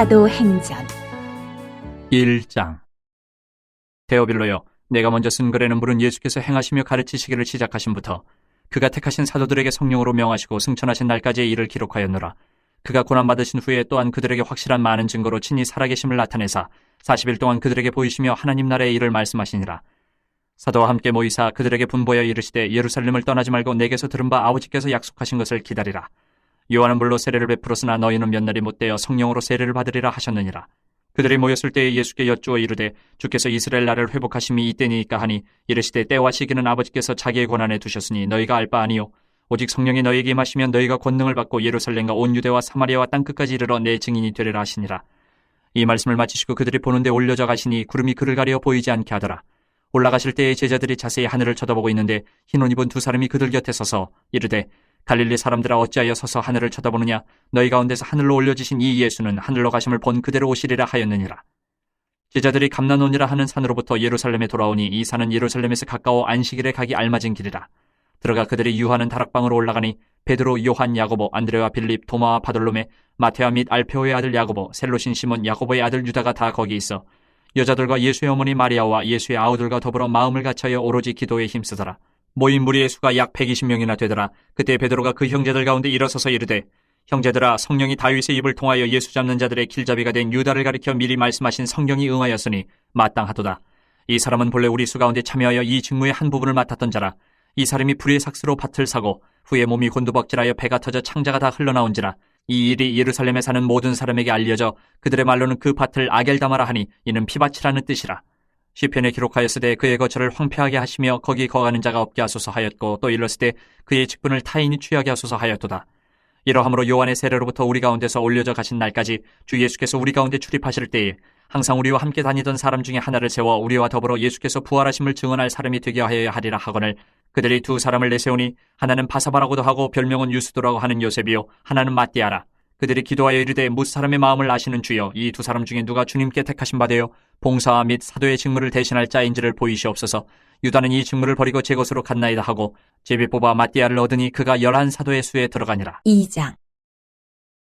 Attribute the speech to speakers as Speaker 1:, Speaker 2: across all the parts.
Speaker 1: 사도행전
Speaker 2: 1장. 데오빌로여, 내가 먼저 쓴 글에는 물은 예수께서 행하시며 가르치시기를 시작하심부터 그가 택하신 사도들에게 성령으로 명하시고 승천하신 날까지의 일을 기록하였노라. 그가 고난받으신 후에 또한 그들에게 확실한 많은 증거로 친히 살아계심을 나타내사 40일 동안 그들에게 보이시며 하나님 나라의 일을 말씀하시니라. 사도와 함께 모이사 그들에게 분보여 이르시되 예루살렘을 떠나지 말고 내게서 들은 바 아버지께서 약속하신 것을 기다리라. 요한은 물로 세례를 베풀었으나 너희는 몇 날이 못되어 성령으로 세례를 받으리라 하셨느니라. 그들이 모였을 때에 예수께 여쭈어 이르되 주께서 이스라엘 나라를 회복하심이 이때니이까 하니 이르시되 때와 시기는 아버지께서 자기의 권한에 두셨으니 너희가 알 바 아니요 오직 성령이 너희에게 임하시면 너희가 권능을 받고 예루살렘과 온 유대와 사마리아와 땅끝까지 이르러 내 증인이 되리라 하시니라. 이 말씀을 마치시고 그들이 보는 데 올려져 가시니 구름이 그를 가려 보이지 않게 하더라. 올라가실 때에 제자들이 자세히 하늘을 쳐다보고 있는데 흰 옷 입은 두 사람이 그들 곁에 서서 이르되 갈릴리 사람들아 어찌하여 서서 하늘을 쳐다보느냐. 너희 가운데서 하늘로 올려지신 이 예수는 하늘로 가심을 본 그대로 오시리라 하였느니라. 제자들이 감난원이라 하는 산으로부터 예루살렘에 돌아오니 이 산은 예루살렘에서 가까워 안식일에 가기 알맞은 길이라. 들어가 그들이 유하는 다락방으로 올라가니 베드로, 요한, 야고보, 안드레와 빌립, 도마와 바돌로메, 마테아 및 알페오의 아들 야고보, 셀로신 시몬, 야고보의 아들 유다가 다 거기 있어 여자들과 예수의 어머니 마리아와 예수의 아우들과 더불어 마음을 같이하여 오로지 기도에 힘쓰더라. 모인 무리의 수가 약 120명이나 되더라. 그때 베드로가 그 형제들 가운데 일어서서 이르되 형제들아, 성령이 다윗의 입을 통하여 예수 잡는 자들의 길잡이가 된 유다를 가리켜 미리 말씀하신 성경이 응하였으니 마땅하도다. 이 사람은 본래 우리 수 가운데 참여하여 이 직무의 한 부분을 맡았던 자라. 이 사람이 불의 삭스로 밭을 사고 후에 몸이 곤두박질하여 배가 터져 창자가 다 흘러나온지라. 이 일이 예루살렘에 사는 모든 사람에게 알려져 그들의 말로는 그 밭을 아겔다마라 하니 이는 피밭이라는 뜻이라. 시편에 기록하였으되 그의 거처를 황폐하게 하시며 거기 거하는 자가 없게 하소서 하였고 또 일렀으되 그의 직분을 타인이 취하게 하소서 하였도다. 이러함으로 요한의 세례로부터 우리 가운데서 올려져 가신 날까지 주 예수께서 우리 가운데 출입하실 때에 항상 우리와 함께 다니던 사람 중에 하나를 세워 우리와 더불어 예수께서 부활하심을 증언할 사람이 되게 하여야 하리라 하거늘 그들이 두 사람을 내세우니 하나는 바사바라고도 하고 별명은 유스도라고 하는 요셉이요 하나는 마띠아라. 그들이 기도하여 이르되 뭇 사람의 마음을 아시는 주여 이 두 사람 중에 누가 주님께 택하신 바 되어 봉사와 및 사도의 직무를 대신할 자인지를 보이시옵소서. 유다는 이 직무를 버리고 제 것으로 갔나이다 하고 제비 뽑아 마띠아를 얻으니 그가 11사도의 수에 들어가니라.
Speaker 1: 2장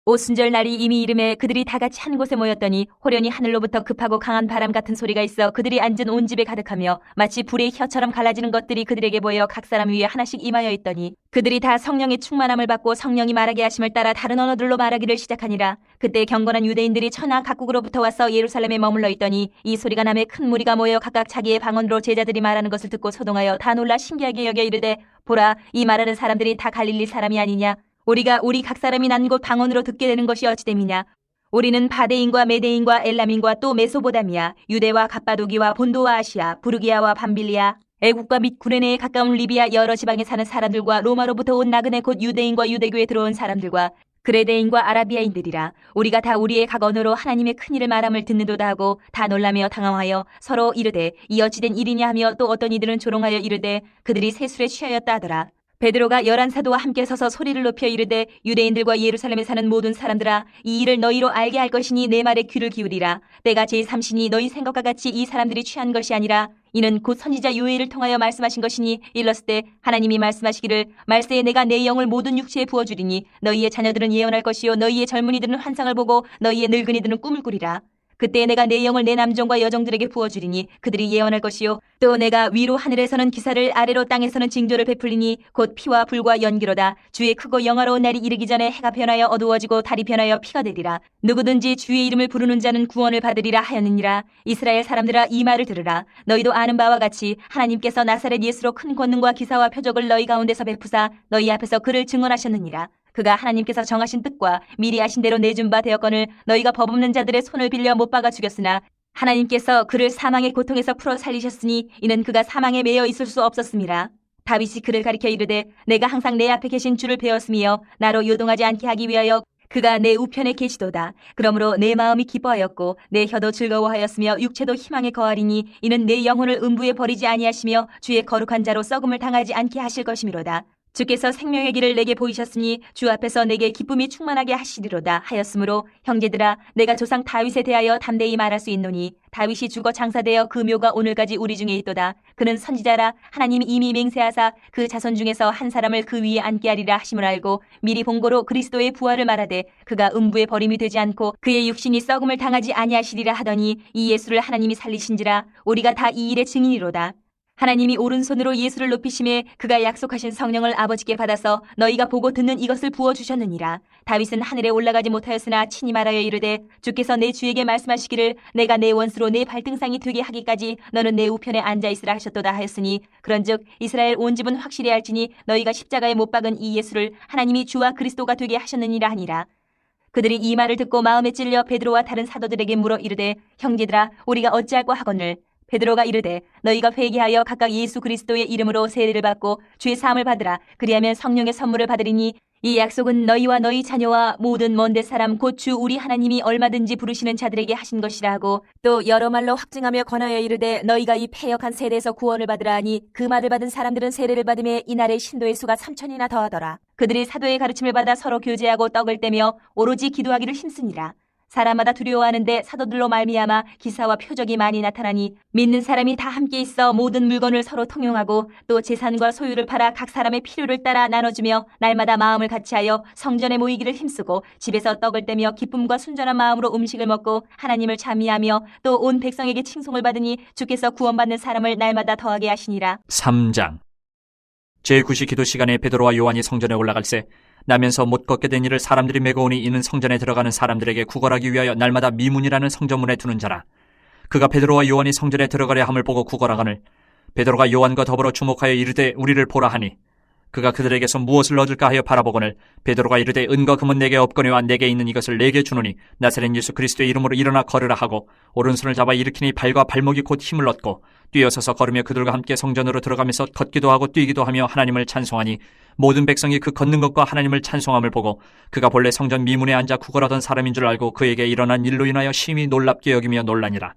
Speaker 3: 오순절 날이 이미 이름에 그들이 다 같이 한 곳에 모였더니 호련히 하늘로부터 급하고 강한 바람 같은 소리가 있어 그들이 앉은 온 집에 가득하며 마치 불의 혀처럼 갈라지는 것들이 그들에게 보여 각 사람 위에 하나씩 임하여 있더니 그들이 다 성령의 충만함을 받고 성령이 말하게 하심을 따라 다른 언어들로 말하기를 시작하니라. 그때 경건한 유대인들이 천하 각국으로부터 와서 예루살렘에 머물러 있더니 이 소리가 남에 큰 무리가 모여 각각 자기의 방언으로 제자들이 말하는 것을 듣고 소동하여 다 놀라 신기하게 여겨 이르되 보라, 이 말하는 사람들이 다 갈릴리 사람이 아니냐. 우리가 우리 각 사람이 난 곳 방언으로 듣게 되는 것이 어찌됨이냐. 우리는 바데인과 메데인과 엘람인과 또 메소보다미아, 유대와 갑바도기와 본도와 아시아, 부르기아와 밤빌리아, 애국과 및 구레네에 가까운 리비아 여러 지방에 사는 사람들과 로마로부터 온 나그네 곧 유대인과 유대교에 들어온 사람들과 그레데인과 아라비아인들이라. 우리가 다 우리의 각 언어로 하나님의 큰 일을 말함을 듣는도다 하고 다 놀라며 당황하여 서로 이르되 이 어찌된 일이냐 하며 또 어떤 이들은 조롱하여 이르되 그들이 세술에 취하였다 하더라. 베드로가 11사도와 함께 서서 소리를 높여 이르되 유대인들과 예루살렘에 사는 모든 사람들아, 이 일을 너희로 알게 할 것이니 내 말에 귀를 기울이라. 때가 제3시니 너희 생각과 같이 이 사람들이 취한 것이 아니라 이는 곧 선지자 요엘을 통하여 말씀하신 것이니 일렀을 때 하나님이 말씀하시기를 말세에 내가 내 영을 모든 육체에 부어주리니 너희의 자녀들은 예언할 것이요 너희의 젊은이들은 환상을 보고 너희의 늙은이들은 꿈을 꾸리라. 그때 내가 내 영을 내 남종과 여종들에게 부어주리니 그들이 예언할 것이요 또 내가 위로 하늘에서는 기사를 아래로 땅에서는 징조를 베풀리니 곧 피와 불과 연기로다. 주의 크고 영화로운 날이 이르기 전에 해가 변하여 어두워지고 달이 변하여 피가 되리라. 누구든지 주의 이름을 부르는 자는 구원을 받으리라 하였느니라. 이스라엘 사람들아, 이 말을 들으라. 너희도 아는 바와 같이 하나님께서 나사렛 예수로 큰 권능과 기사와 표적을 너희 가운데서 베푸사 너희 앞에서 그를 증언하셨느니라. 그가 하나님께서 정하신 뜻과 미리 아신 대로 내준 바 되었거늘 너희가 법 없는 자들의 손을 빌려 못 박아 죽였으나 하나님께서 그를 사망의 고통에서 풀어 살리셨으니 이는 그가 사망에 매여 있을 수 없었음이라. 다윗이 그를 가리켜 이르되 내가 항상 내 앞에 계신 주를 배웠으며 나로 요동하지 않게 하기 위하여 그가 내 우편에 계시도다. 그러므로 내 마음이 기뻐하였고 내 혀도 즐거워하였으며 육체도 희망에 거하리니 이는 내 영혼을 음부에 버리지 아니하시며 주의 거룩한 자로 썩음을 당하지 않게 하실 것이미로다. 주께서 생명의 길을 내게 보이셨으니 주 앞에서 내게 기쁨이 충만하게 하시리로다 하였으므로 형제들아 내가 조상 다윗에 대하여 담대히 말할 수 있노니 다윗이 죽어 장사되어 그 묘가 오늘까지 우리 중에 있도다. 그는 선지자라 하나님이 이미 맹세하사 그 자손 중에서 한 사람을 그 위에 앉게 하리라 하심을 알고 미리 본고로 그리스도의 부활을 말하되 그가 음부에 버림이 되지 않고 그의 육신이 썩음을 당하지 아니하시리라 하더니 이 예수를 하나님이 살리신지라 우리가 다 이 일의 증인이로다. 하나님이 오른손으로 예수를 높이심에 그가 약속하신 성령을 아버지께 받아서 너희가 보고 듣는 이것을 부어주셨느니라. 다윗은 하늘에 올라가지 못하였으나 친히 말하여 이르되 주께서 내 주에게 말씀하시기를 내가 내 원수로 내 발등상이 되게 하기까지 너는 내 우편에 앉아있으라 하셨도다 하였으니 그런즉 이스라엘 온 집은 확실히 알지니 너희가 십자가에 못 박은 이 예수를 하나님이 주와 그리스도가 되게 하셨느니라 하니라. 그들이 이 말을 듣고 마음에 찔려 베드로와 다른 사도들에게 물어 이르되 형제들아 우리가 어찌할꼬 하거늘. 베드로가 이르되 너희가 회개하여 각각 예수 그리스도의 이름으로 세례를 받고 죄 사함을 받으라. 그리하면 성령의 선물을 받으리니 이 약속은 너희와 너희 자녀와 모든 먼데 사람 곧 주 우리 하나님이 얼마든지 부르시는 자들에게 하신 것이라 하고 또 여러 말로 확증하며 권하여 이르되 너희가 이 패역한 세대에서 구원을 받으라 하니 그 말을 받은 사람들은 세례를 받음에 이날의 신도의 수가 3,000이나 더하더라. 그들이 사도의 가르침을 받아 서로 교제하고 떡을 떼며 오로지 기도하기를 힘쓰니라. 사람마다 두려워하는데 사도들로 말미암아 기사와 표적이 많이 나타나니 믿는 사람이 다 함께 있어 모든 물건을 서로 통용하고 또 재산과 소유를 팔아 각 사람의 필요를 따라 나눠주며 날마다 마음을 같이하여 성전에 모이기를 힘쓰고 집에서 떡을 떼며 기쁨과 순전한 마음으로 음식을 먹고 하나님을 찬미하며 또 온 백성에게 칭송을 받으니 주께서 구원받는 사람을 날마다 더하게 하시니라.
Speaker 2: 3장 제9시 기도 시간에 베드로와 요한이 성전에 올라갈새 나면서 못 걷게 된 이를 사람들이 메고 오니 이는 성전에 들어가는 사람들에게 구걸하기 위하여 날마다 미문이라는 성전문에 두는 자라. 그가 베드로와 요한이 성전에 들어가려 함을 보고 구걸하거늘 베드로가 요한과 더불어 주목하여 이르되 우리를 보라 하니 그가 그들에게서 무엇을 얻을까 하여 바라보거늘 베드로가 이르되 은과 금은 내게 없거니와 내게 있는 이것을 내게 주노니 나사렛 예수 그리스도의 이름으로 일어나 걸으라 하고 오른손을 잡아 일으키니 발과 발목이 곧 힘을 얻고 뛰어서서 걸으며 그들과 함께 성전으로 들어가면서 걷기도 하고 뛰기도 하며 하나님을 찬송하니 모든 백성이 그 걷는 것과 하나님을 찬송함을 보고 그가 본래 성전 미문에 앉아 구걸하던 사람인 줄 알고 그에게 일어난 일로 인하여 심히 놀랍게 여기며 놀라니라.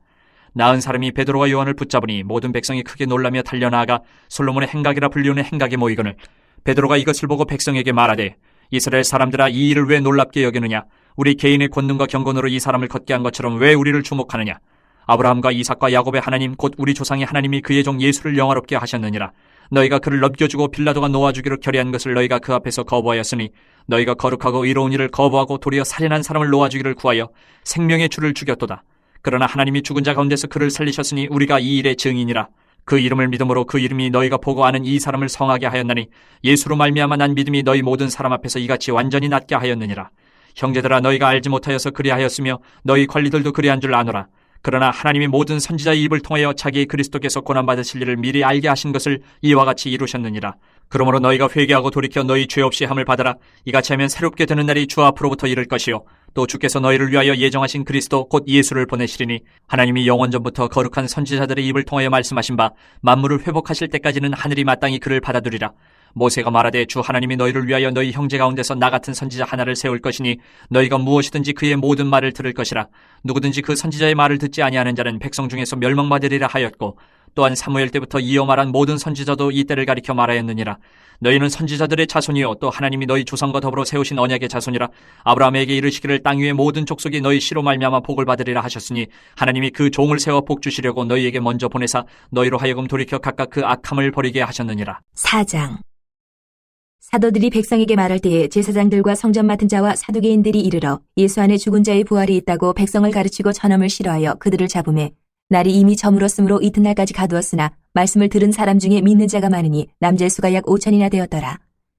Speaker 2: 나은 사람이 베드로와 요한을 붙잡으니 모든 백성이 크게 놀라며 달려나아가 솔로몬의 행각이라 불리우는 행각에 모이거늘 베드로가 이것을 보고 백성에게 말하되 이스라엘 사람들아 이 일을 왜 놀랍게 여기느냐. 우리 개인의 권능과 경건으로 이 사람을 걷게 한 것처럼 왜 우리를 주목하느냐. 아브라함과 이삭과 야곱의 하나님 곧 우리 조상의 하나님이 그의 종 예수를 영화롭게 하셨느니라. 너희가 그를 넘겨주고 빌라도가 놓아주기로 결의한 것을 너희가 그 앞에서 거부하였으니 너희가 거룩하고 의로운 일을 거부하고 도리어 살인한 사람을 놓아주기를 구하여 생명의 주를 죽였도다. 그러나 하나님이 죽은 자 가운데서 그를 살리셨으니 우리가 이 일의 증인이라. 그 이름을 믿음으로 그 이름이 너희가 보고 아는 이 사람을 성하게 하였나니 예수로 말미암아 난 믿음이 너희 모든 사람 앞에서 이같이 완전히 낫게 하였느니라. 형제들아 너희가 알지 못하여서 그리하였으며 너희 관리들도 그리한 줄 아노라. 그러나 하나님이 모든 선지자의 입을 통하여 자기 그리스도께서 고난받으실 일을 미리 알게 하신 것을 이와 같이 이루셨느니라. 그러므로 너희가 회개하고 돌이켜 너희 죄 없이 함을 받으라. 이같이 하면 새롭게 되는 날이 주 앞으로부터 이를 것이요 또 주께서 너희를 위하여 예정하신 그리스도 곧 예수를 보내시리니 하나님이 영원전부터 거룩한 선지자들의 입을 통하여 말씀하신 바 만물을 회복하실 때까지는 하늘이 마땅히 그를 받아두리라. 모세가 말하되 주 하나님이 너희를 위하여 너희 형제 가운데서 나 같은 선지자 하나를 세울 것이니 너희가 무엇이든지 그의 모든 말을 들을 것이라. 누구든지 그 선지자의 말을 듣지 아니하는 자는 백성 중에서 멸망받으리라 하였고 또한 사무엘 때부터 이어 말한 모든 선지자도 이 때를 가리켜 말하였느니라. 너희는 선지자들의 자손이요 또 하나님이 너희 조상과 더불어 세우신 언약의 자손이라. 아브라함에게 이르시기를 땅 위의 모든 족속이 너희 씨로 말미암아 복을 받으리라 하셨으니 하나님이 그 종을 세워 복 주시려고 너희에게 먼저 보내사 너희로 하여금 돌이켜 각각 그 악함을 버리게 하셨느니라.
Speaker 3: 4장 사도들이 백성에게 말할 때에 제사장들과 성전 맡은 자와 사두개인들이 이르러 예수 안에 죽은 자의 부활이 있다고 백성을 가르치고 전염을 싫어하여 그들을 잡음에 날이 이미 저물었으므로 이튿날까지 가두었으나 말씀을 들은 사람 중에 믿는 자가 많으니 남자의 수가 약 5,000이나 되었더라.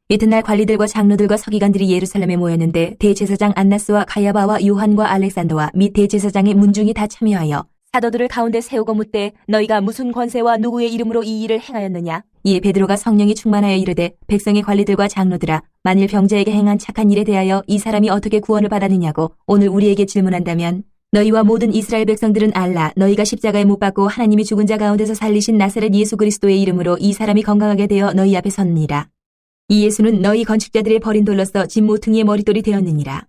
Speaker 3: 이튿날 관리들과 장로들과 서기관들이 예루살렘에 모였는데 대제사장 안나스와 가야바와 요한과 알렉산더와 및 대제사장의 문중이 다 참여하여 사도들을 가운데 세우고 묻되 너희가 무슨 권세와 누구의 이름으로 이 일을 행하였느냐. 이에 베드로가 성령이 충만하여 이르되 백성의 관리들과 장로들아 만일 병자에게 행한 착한 일에 대하여 이 사람이 어떻게 구원을 받았느냐고 오늘 우리에게 질문한다면 너희와 모든 이스라엘 백성들은 알라. 너희가 십자가에 못 박고 하나님이 죽은 자 가운데서 살리신 나사렛 예수 그리스도의 이름으로 이 사람이 건강하게 되어 너희 앞에 섰느니라. 이 예수는 너희 건축자들의 버린 돌로서 집 모퉁이의 머릿돌이 되었느니라.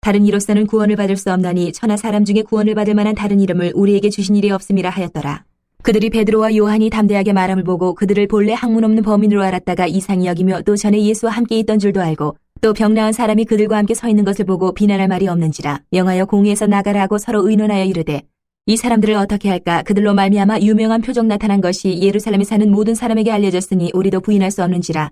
Speaker 3: 다른 이로서는 구원을 받을 수 없나니 천하 사람 중에 구원을 받을 만한 다른 이름을 우리에게 주신 일이 없음이라 하였더라. 그들이 베드로와 요한이 담대하게 말함을 보고 그들을 본래 학문 없는 범인으로 알았다가 이상히 여기며 또 전에 예수와 함께 있던 줄도 알고 또 병 나은 사람이 그들과 함께 서 있는 것을 보고 비난할 말이 없는지라 명하여 공의에서 나가라 하고 서로 의논하여 이르되 이 사람들을 어떻게 할까? 그들로 말미암아 유명한 표적 나타난 것이 예루살렘에 사는 모든 사람에게 알려졌으니 우리도 부인할 수 없는지라.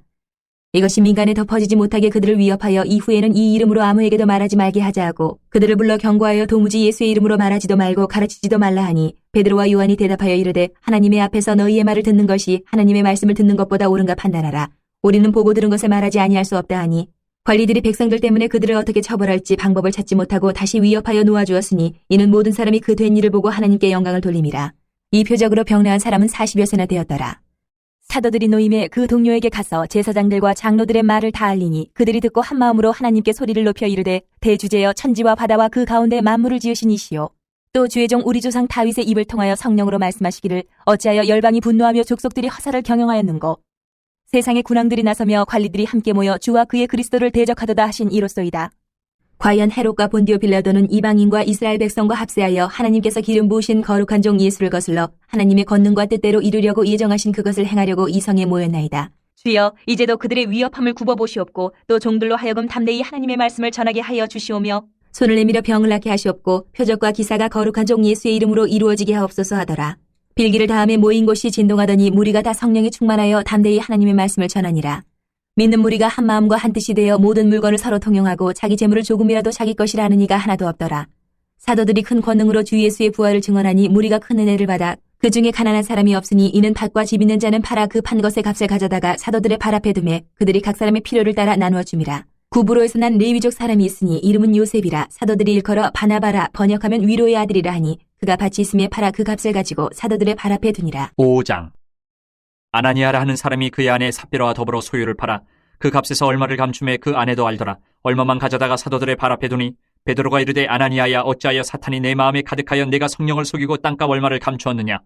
Speaker 3: 이것이 민간에 더 퍼지지 못하게 그들을 위협하여 이후에는 이 이름으로 아무에게도 말하지 말게 하자 하고 그들을 불러 경고하여 도무지 예수의 이름으로 말하지도 말고 가르치지도 말라 하니 베드로와 요한이 대답하여 이르되 하나님의 앞에서 너희의 말을 듣는 것이 하나님의 말씀을 듣는 것보다 옳은가 판단하라. 우리는 보고 들은 것을 말하지 아니할 수 없다 하니 관리들이 백성들 때문에 그들을 어떻게 처벌할지 방법을 찾지 못하고 다시 위협하여 놓아주었으니 이는 모든 사람이 그 된 일을 보고 하나님께 영광을 돌림이라. 이 표적으로 병 나은 사람은 40여세나 되었더라. 사도들이 노임에 그 동료에게 가서 제사장들과 장로들의 말을 다 알리니 그들이 듣고 한마음으로 하나님께 소리를 높여 이르되 대주제여 천지와 바다와 그 가운데 만물을 지으신 이시오. 또 주의 종 우리 조상 다윗의 입을 통하여 성령으로 말씀하시기를 어찌하여 열방이 분노하며 족속들이 허사를 경영하였는고 세상의 군왕들이 나서며 관리들이 함께 모여 주와 그의 그리스도를 대적하도다 하신 이로소이다. 과연 헤롯과 본디오 빌라도는 이방인과 이스라엘 백성과 합세하여 하나님께서 기름 부으신 거룩한 종 예수를 거슬러 하나님의 권능과 뜻대로 이루려고 예정하신 그것을 행하려고 이 성에 모였나이다. 주여 이제도 그들의 위협함을 굽어보시옵고 또 종들로 하여금 담대히 하나님의 말씀을 전하게 하여 주시오며 손을 내밀어 병을 낫게 하시옵고 표적과 기사가 거룩한 종 예수의 이름으로 이루어지게 하옵소서 하더라. 빌기를 다음에 모인 곳이 진동하더니 무리가 다 성령에 충만하여 담대히 하나님의 말씀을 전하니라. 믿는 무리가 한 마음과 한 뜻이 되어 모든 물건을 서로 통용하고 자기 재물을 조금이라도 자기 것이라 하는 이가 하나도 없더라. 사도들이 큰 권능으로 주 예수의 부활을 증언하니 무리가 큰 은혜를 받아 그 중에 가난한 사람이 없으니 이는 밭과 집 있는 자는 팔아 그 판 것의 값을 가져다가 사도들의 발 앞에 두매 그들이 각 사람의 필요를 따라 나누어 줌이라. 구브로에서 난 레위족 사람이 있으니 이름은 요셉이라. 사도들이 일컬어 바나바라 번역하면 위로의 아들이라 하니 그가 밭이 있음에 팔아 그 값을 가지고 사도들의 발 앞에 두니라.
Speaker 2: 5장. 아나니아라 하는 사람이 그의 아내 삽비라와 더불어 소유를 팔아 그 값에서 얼마를 감춤해 그 아내도 알더라. 얼마만 가져다가 사도들의 발 앞에 두니 베드로가 이르되 아나니아야 어찌하여 사탄이 내 마음에 가득하여 내가 성령을 속이고 땅값 얼마를 감추었느냐.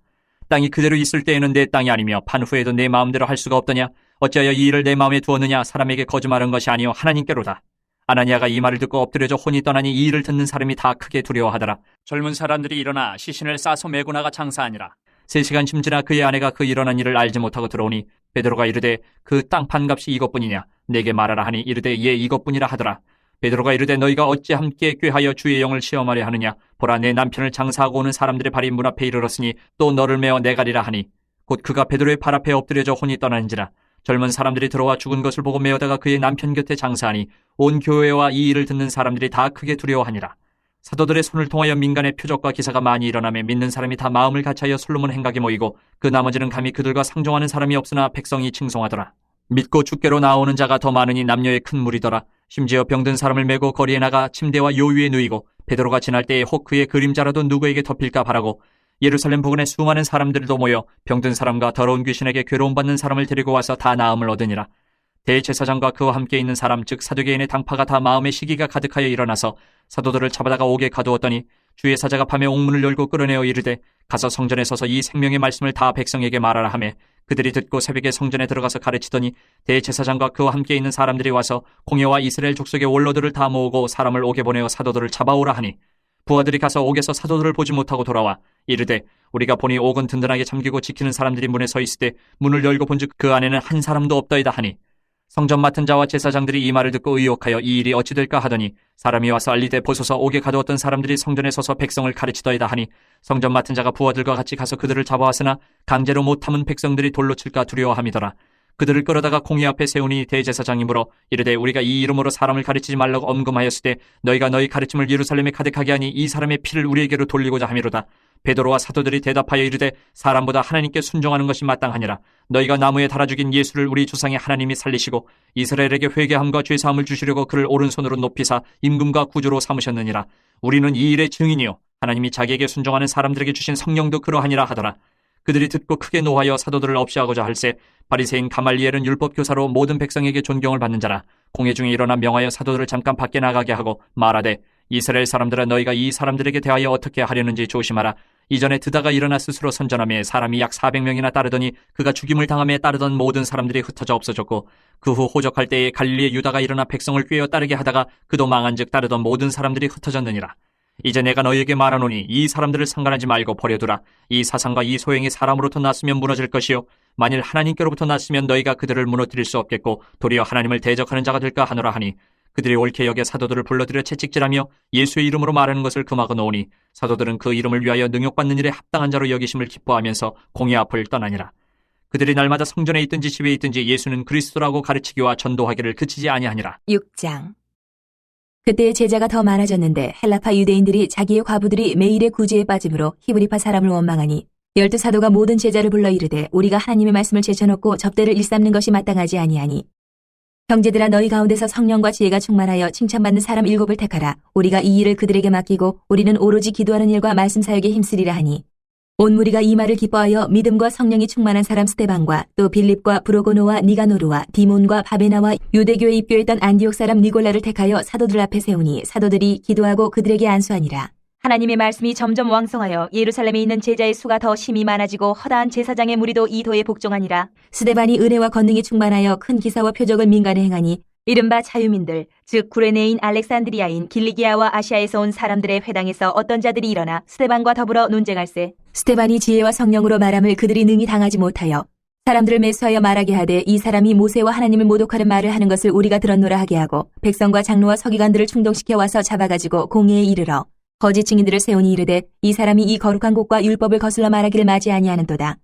Speaker 2: 땅이 그대로 있을 때에는 내 땅이 아니며 판 후에도 내 마음대로 할 수가 없더냐. 어찌하여 이 일을 내 마음에 두었느냐. 사람에게 거짓말한 것이 아니요 하나님께로다. 아나니아가 이 말을 듣고 엎드려져 혼이 떠나니 이 일을 듣는 사람이 다 크게 두려워하더라. 젊은 사람들이 일어나 시신을 싸서 메고 나가 장사하니라. 3시간쯤 지나 그의 아내가 그 일어난 일을 알지 못하고 들어오니 베드로가 이르되 그 땅 판값이 이것뿐이냐. 내게 말하라 하니 이르되 예 이것뿐이라 하더라. 베드로가 이르되 너희가 어찌 함께 꾀하여 주의 영을 시험하려 하느냐. 보라 내 남편을 장사하고 오는 사람들의 발이 문 앞에 이르렀으니 또 너를 메어 내가리라 하니 곧 그가 베드로의 발 앞에 엎드려져 혼이 떠나는지라. 젊은 사람들이 들어와 죽은 것을 보고 메어다가 그의 남편 곁에 장사하니 온 교회와 이 일을 듣는 사람들이 다 크게 두려워하니라. 사도들의 손을 통하여 민간의 표적과 기사가 많이 일어나며 믿는 사람이 다 마음을 같이하여 솔로몬 행각에 모이고 그 나머지는 감히 그들과 상종하는 사람이 없으나 백성이 칭송하더라. 믿고 주께로 나오는 자가 더 많으니 남녀의 큰 무리더라. 심지어 병든 사람을 메고 거리에 나가 침대와 요 위에 누이고 베드로가 지날 때에 혹 그의 그림자라도 누구에게 덮일까 바라고 예루살렘 부근에 수많은 사람들도 모여 병든 사람과 더러운 귀신에게 괴로움받는 사람을 데리고 와서 다 나음을 얻으니라. 대제사장과 그와 함께 있는 사람 즉 사두개인의 당파가 다 마음의 시기가 가득하여 일어나서 사도들을 잡아다가 옥에 가두었더니 주의 사자가 밤에 옥문을 열고 끌어내어 이르되 가서 성전에 서서 이 생명의 말씀을 다 백성에게 말하라 하매 그들이 듣고 새벽에 성전에 들어가서 가르치더니 대제사장과 그와 함께 있는 사람들이 와서 공회와 이스라엘 족속의 원로들을 다 모으고 사람을 옥에 보내어 사도들을 잡아오라 하니 부하들이 가서 옥에서 사도들을 보지 못하고 돌아와 이르되 우리가 보니 옥은 든든하게 잠기고 지키는 사람들이 문에 서 있을 때 문을 열고 본즉 그 안에는 한 사람도 없더이다 하니 성전 맡은 자와 제사장들이 이 말을 듣고 의혹하여 이 일이 어찌 될까 하더니 사람이 와서 알리되 보소서 옥에 가두었던 사람들이 성전에 서서 백성을 가르치더이다 하니 성전 맡은 자가 부하들과 같이 가서 그들을 잡아왔으나 강제로 못 참은 백성들이 돌로 칠까 두려워함이더라. 그들을 끌어다가 공회 앞에 세우니 대제사장이 물어 이르되 우리가 이 이름으로 사람을 가르치지 말라고 엄금하였을 때 너희가 너희 가르침을 예루살렘에 가득하게 하니 이 사람의 피를 우리에게로 돌리고자 함이로다. 베드로와 사도들이 대답하여 이르되 사람보다 하나님께 순종하는 것이 마땅하니라. 너희가 나무에 달아 죽인 예수를 우리 조상의 하나님이 살리시고 이스라엘에게 회개함과 죄사함을 주시려고 그를 오른손으로 높이사 임금과 구주로 삼으셨느니라. 우리는 이 일의 증인이요 하나님이 자기에게 순종하는 사람들에게 주신 성령도 그러하니라 하더라. 그들이 듣고 크게 노하여 사도들을 없이하고자 할세 바리새인 가말리엘은 율법교사로 모든 백성에게 존경을 받는 자라. 공회 중에 일어나 명하여 사도들을 잠깐 밖에 나가게 하고 말하되 이스라엘 사람들아 너희가 이 사람들에게 대하여 어떻게 하려는지 조심하라. 이전에 드다가 일어나 스스로 선전하며 사람이 약 400명이나 따르더니 그가 죽임을 당함에 따르던 모든 사람들이 흩어져 없어졌고 그 후 호적할 때에 갈릴리의 유다가 일어나 백성을 꾀어 따르게 하다가 그도 망한즉 따르던 모든 사람들이 흩어졌느니라. 이제 내가 너희에게 말하노니 이 사람들을 상관하지 말고 버려두라. 이 사상과 이 소행이 사람으로부터 났으면 무너질 것이요 만일 하나님께로부터 났으면 너희가 그들을 무너뜨릴 수 없겠고 도리어 하나님을 대적하는 자가 될까 하노라 하니 그들이 옳게 여겨 사도들을 불러들여 채찍질하며 예수의 이름으로 말하는 것을 금하고 놓으니 사도들은 그 이름을 위하여 능욕받는 일에 합당한 자로 여기심을 기뻐하면서 공회 앞을 떠나니라. 그들이 날마다 성전에 있든지 집에 있든지 예수는 그리스도라고 가르치기와 전도하기를 그치지 아니하니라.
Speaker 3: 6장. 그때 제자가 더 많아졌는데 헬라파 유대인들이 자기의 과부들이 매일의 구제에 빠짐으로 히브리파 사람을 원망하니 12사도가 모든 제자를 불러 이르되 우리가 하나님의 말씀을 제쳐놓고 접대를 일삼는 것이 마땅하지 아니하니 형제들아 너희 가운데서 성령과 지혜가 충만하여 칭찬받는 사람 7을 택하라. 우리가 이 일을 그들에게 맡기고 우리는 오로지 기도하는 일과 말씀 사역에 힘쓰리라 하니 온 무리가 이 말을 기뻐하여 믿음과 성령이 충만한 사람 스데반과 또 빌립과 브로고노와 니가노르와 디몬과 바베나와 유대교에 입교했던 안디옥 사람 니골라를 택하여 사도들 앞에 세우니 사도들이 기도하고 그들에게 안수하니라. 하나님의 말씀이 점점 왕성하여 예루살렘에 있는 제자의 수가 더 심히 많아지고 허다한 제사장의 무리도 이 도에 복종하니라. 스데반이 은혜와 권능이 충만하여 큰 기사와 표적을 민간에 행하니 이른바 자유민들 즉 구레네인 알렉산드리아인 길리기아와 아시아에서 온 사람들의 회당에서 어떤 자들이 일어나 스데반과 더불어 논쟁할세. 스데반이 지혜와 성령으로 말함을 그들이 능히 당하지 못하여 사람들을 매수하여 말하게 하되 이 사람이 모세와 하나님을 모독하는 말을 하는 것을 우리가 들었노라 하게 하고 백성과 장로와 서기관들을 충동시켜 와서 잡아가지고 공회에 이르러 거짓 증인들을 세우니 이르되 이 사람이 이 거룩한 곳과 율법을 거슬러 말하기를 마지 아니하는도다.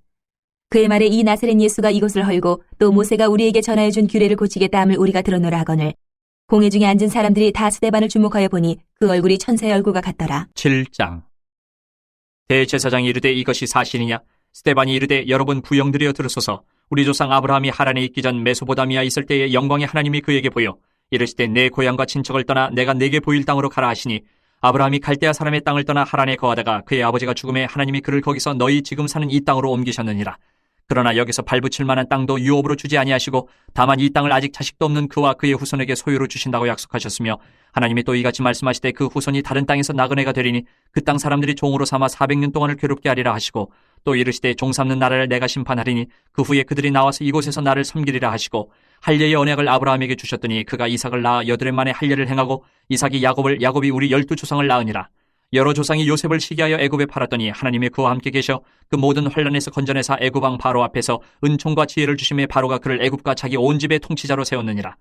Speaker 3: 그의 말에 이 나사렛 예수가 이곳을 헐고 또 모세가 우리에게 전하여준 규례를 고치겠다 함을 우리가 들었노라 하거늘 공회 중에 앉은 사람들이 다 스데반을 주목하여 보니 그 얼굴이 천사의 얼굴과 같더라.
Speaker 2: 7장. 대제사장이 이르되 이것이 사실이냐? 스데반이 이르되 여러분 부영들이여 들으소서. 우리 조상 아브라함이 하란에 있기 전 메소보다미아 있을 때에 영광의 하나님이 그에게 보여 이르시되 내 고향과 친척을 떠나 내가 내게 보일 땅으로 가라 하시니 아브라함이 갈대아 사람의 땅을 떠나 하란에 거하다가 그의 아버지가 죽음에 하나님이 그를 거기서 너희 지금 사는 이 땅으로 옮기셨느니라. 그러나 여기서 발붙일 만한 땅도 유업으로 주지 아니하시고 다만 이 땅을 아직 자식도 없는 그와 그의 후손에게 소유로 주신다고 약속하셨으며 하나님이 또 이같이 말씀하시되 그 후손이 다른 땅에서 나그네가 되리니 그 땅 사람들이 종으로 삼아 400년 동안을 괴롭게 하리라 하시고 또 이르시되 종 삼는 나라를 내가 심판하리니 그 후에 그들이 나와서 이곳에서 나를 섬기리라 하시고 할례의 언약을 아브라함에게 주셨더니 그가 이삭을 낳아 8해 만에 할례를 행하고 이삭이 야곱을 야곱이 우리 12조상을 낳으니라. 여러 조상이 요셉을 시기하여 애굽에 팔았더니 하나님의 그와 함께 계셔 그 모든 환란에서 건져내사 애굽 왕 바로 앞에서 은총과 지혜를 주심에 바로가 그를 애굽과 자기 온 집의 통치자로 세웠느니라.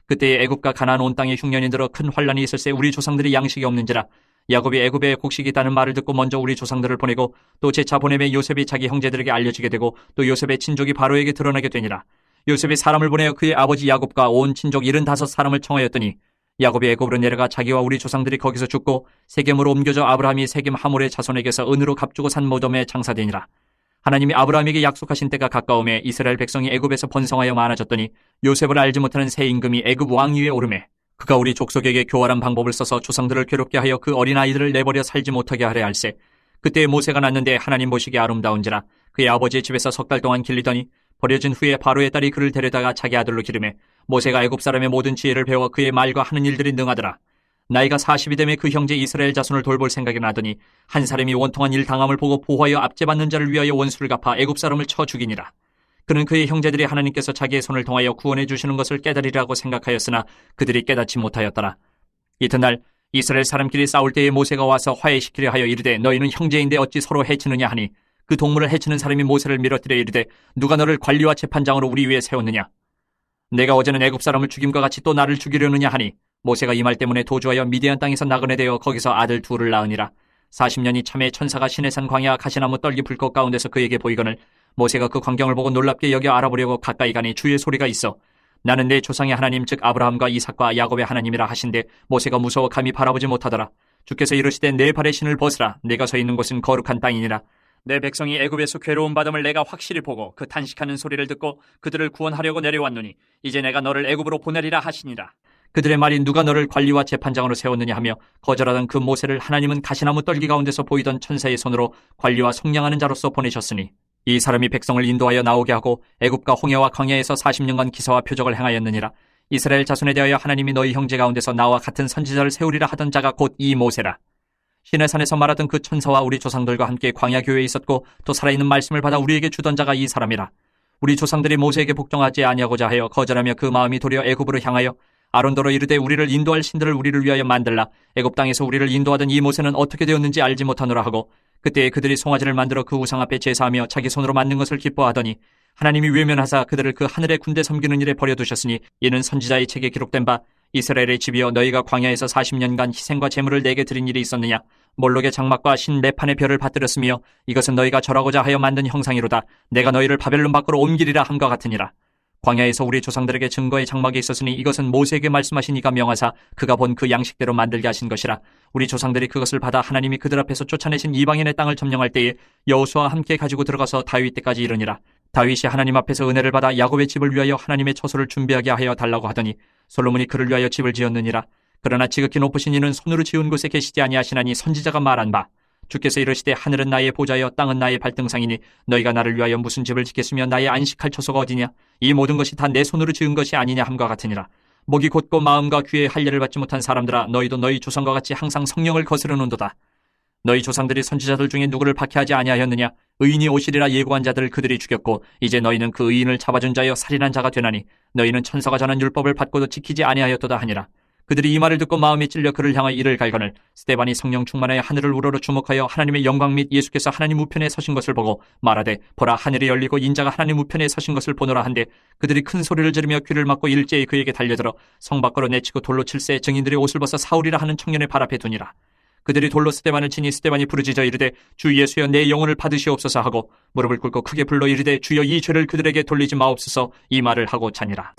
Speaker 2: 그때에 애굽과 가나안 온 땅에 흉년이 들어 큰 환란이 있을새 우리 조상들이 양식이 없는지라. 야곱이 애굽에 곡식이 있다는 말을 듣고 먼저 우리 조상들을 보내고 또 재차 보내매 요셉이 자기 형제들에게 알려지게 되고 또 요셉의 친족이 바로에게 드러나게 되니라. 요셉이 사람을 보내어 그의 아버지 야곱과 온 친족 75사람을 청하였더니 야곱이 애굽으로 내려가 자기와 우리 조상들이 거기서 죽고 세겜으로 옮겨져 아브라함이 세겜 하몰의 자손에게서 은으로 값주고 산 모dom에 장사되니라. 하나님이 아브라함에게 약속하신 때가 가까움에 이스라엘 백성이 애굽에서 번성하여 많아졌더니 요셉을 알지 못하는 새 임금이 애굽 왕위에 오르매 그가 우리 족속에게 교활한 방법을 써서 조상들을 괴롭게 하여 그 어린아이들을 내버려 살지 못하게 하려 할세. 그때 모세가 났는데 하나님 보시기에 아름다운지라 그의 아버지의 집에서 3달 동안 길리더니 버려진 후에 바로의 딸이 그를 데려다가 자기 아들로 기르매 모세가 애굽 사람의 모든 지혜를 배워 그의 말과 하는 일들이 능하더라. 나이가 40이 되매 그 형제 이스라엘 자손을 돌볼 생각이 나더니 한 사람이 원통한 일 당함을 보고 보호하여 압제받는 자를 위하여 원수를 갚아 애굽 사람을 쳐 죽이니라. 그는 그의 형제들이 하나님께서 자기의 손을 통하여 구원해 주시는 것을 깨달으리라고 생각하였으나 그들이 깨닫지 못하였더라. 이튿날 이스라엘 사람끼리 싸울 때에 모세가 와서 화해시키려 하여 이르되 너희는 형제인데 어찌 서로 해치느냐 하니 그 동물을 해치는 사람이 모세를 밀어뜨려 이르되 누가 너를 관리와 재판장으로 우리 위에 세웠느냐? 내가 어제는 애굽 사람을 죽임과 같이 또 나를 죽이려느냐 하니 모세가 이 말 때문에 도주하여 미디안 땅에서 나그네 되어 거기서 아들 둘을 낳으니라. 40년이 참에 천사가 시내산 광야 가시나무 떨기 불꽃 가운데서 그에게 보이거늘 모세가 그 광경을 보고 놀랍게 여겨 알아보려고 가까이 가니 주의 소리가 있어 나는 내 조상의 하나님 즉 아브라함과 이삭과 야곱의 하나님이라 하신데 모세가 무서워 감히 바라보지 못하더라. 주께서 이르시되 내 발의 신을 벗으라. 내가 서 있는 곳은 거룩한 땅이니라. 내 백성이 애굽에서 괴로움 받음을 내가 확실히 보고 그 탄식하는 소리를 듣고 그들을 구원하려고 내려왔노니 이제 내가 너를 애굽으로 보내리라 하시니라. 그들의 말이 누가 너를 관리와 재판장으로 세웠느냐 하며 거절하던 그 모세를 하나님은 가시나무 떨기 가운데서 보이던 천사의 손으로 관리와 속량하는 자로서 보내셨으니 이 사람이 백성을 인도하여 나오게 하고 애굽과 홍해와 광야에서 40년간 기사와 표적을 행하였느니라. 이스라엘 자손에 대하여 하나님이 너희 형제 가운데서 나와 같은 선지자를 세우리라 하던 자가 곧 이 모세라. 시내산에서 말하던 그 천사와 우리 조상들과 함께 광야 교회에 있었고 또 살아있는 말씀을 받아 우리에게 주던 자가 이 사람이라. 우리 조상들이 모세에게 복종하지 아니하고자 하여 거절하며 그 마음이 도리어 애굽으로 향하여 아론더러 이르되 우리를 인도할 신들을 우리를 위하여 만들라. 애굽 땅에서 우리를 인도하던 이 모세는 어떻게 되었는지 알지 못하노라 하고 그때에 그들이 송아지를 만들어 그 우상 앞에 제사하며 자기 손으로 만든 것을 기뻐하더니 하나님이 외면하사 그들을 그 하늘의 군대 섬기는 일에 버려두셨으니 이는 선지자의 책에 기록된 바 이스라엘의 집이여 너희가 광야에서 40년간 희생과 제물을 내게 드린 일이 있었느냐. 몰록의 장막과 신 레판의 별을 받들었으며 이것은 너희가 절하고자 하여 만든 형상이로다. 내가 너희를 바벨론 밖으로 옮기리라 함과 같으니라. 광야에서 우리 조상들에게 증거의 장막이 있었으니 이것은 모세에게 말씀하신 이가 명하사 그가 본 그 양식대로 만들게 하신 것이라. 우리 조상들이 그것을 받아 하나님이 그들 앞에서 쫓아내신 이방인의 땅을 점령할 때에 여호수아와 함께 가지고 들어가서 다윗 때까지 이르니라. 다윗이 하나님 앞에서 은혜를 받아 야곱의 집을 위하여 하나님의 처소를 준비하게 하여 달라고 하더니 솔로몬이 그를 위하여 집을 지었느니라. 그러나 지극히 높으신 이는 손으로 지은 곳에 계시지 아니하시나니 선지자가 말한 바 주께서 이르시되 하늘은 나의 보좌여 땅은 나의 발등상이니 너희가 나를 위하여 무슨 집을 짓겠으며 나의 안식할 처소가 어디냐. 이 모든 것이 다 내 손으로 지은 것이 아니냐 함과 같으니라. 목이 곧고 마음과 귀에 할례를 받지 못한 사람들아 너희도 너희 조상과 같이 항상 성령을 거스르는도다. 너희 조상들이 선지자들 중에 누구를 박해하지 아니하였느냐. 의인이 오시리라 예고한 자들을 그들이 죽였고 이제 너희는 그 의인을 잡아준 자여 살인한 자가 되나니 너희는 천사가 전한 율법을 받고도 지키지 아니하였도다 하니라. 그들이 이 말을 듣고 마음에 찔려 그를 향하여 이를 갈거늘 스데반이 성령 충만하여 하늘을 우러러 주목하여 하나님의 영광 및 예수께서 하나님 우편에 서신 것을 보고 말하되 보라 하늘이 열리고 인자가 하나님 우편에 서신 것을 보노라 한데 그들이 큰 소리를 지르며 귀를 막고 일제히 그에게 달려들어 성 밖으로 내치고 돌로 칠세 증인들이 옷을 벗어 사울이라 하는 청년의 발 앞에 두니라. 그들이 돌로 스데반을 치니 스데반이 부르짖어 이르되 주 예수여 내 영혼을 받으시옵소서 하고 무릎을 꿇고 크게 불러 이르되 주여 이 죄를 그들에게 돌리지 마옵소서 이 말을 하고 자니라.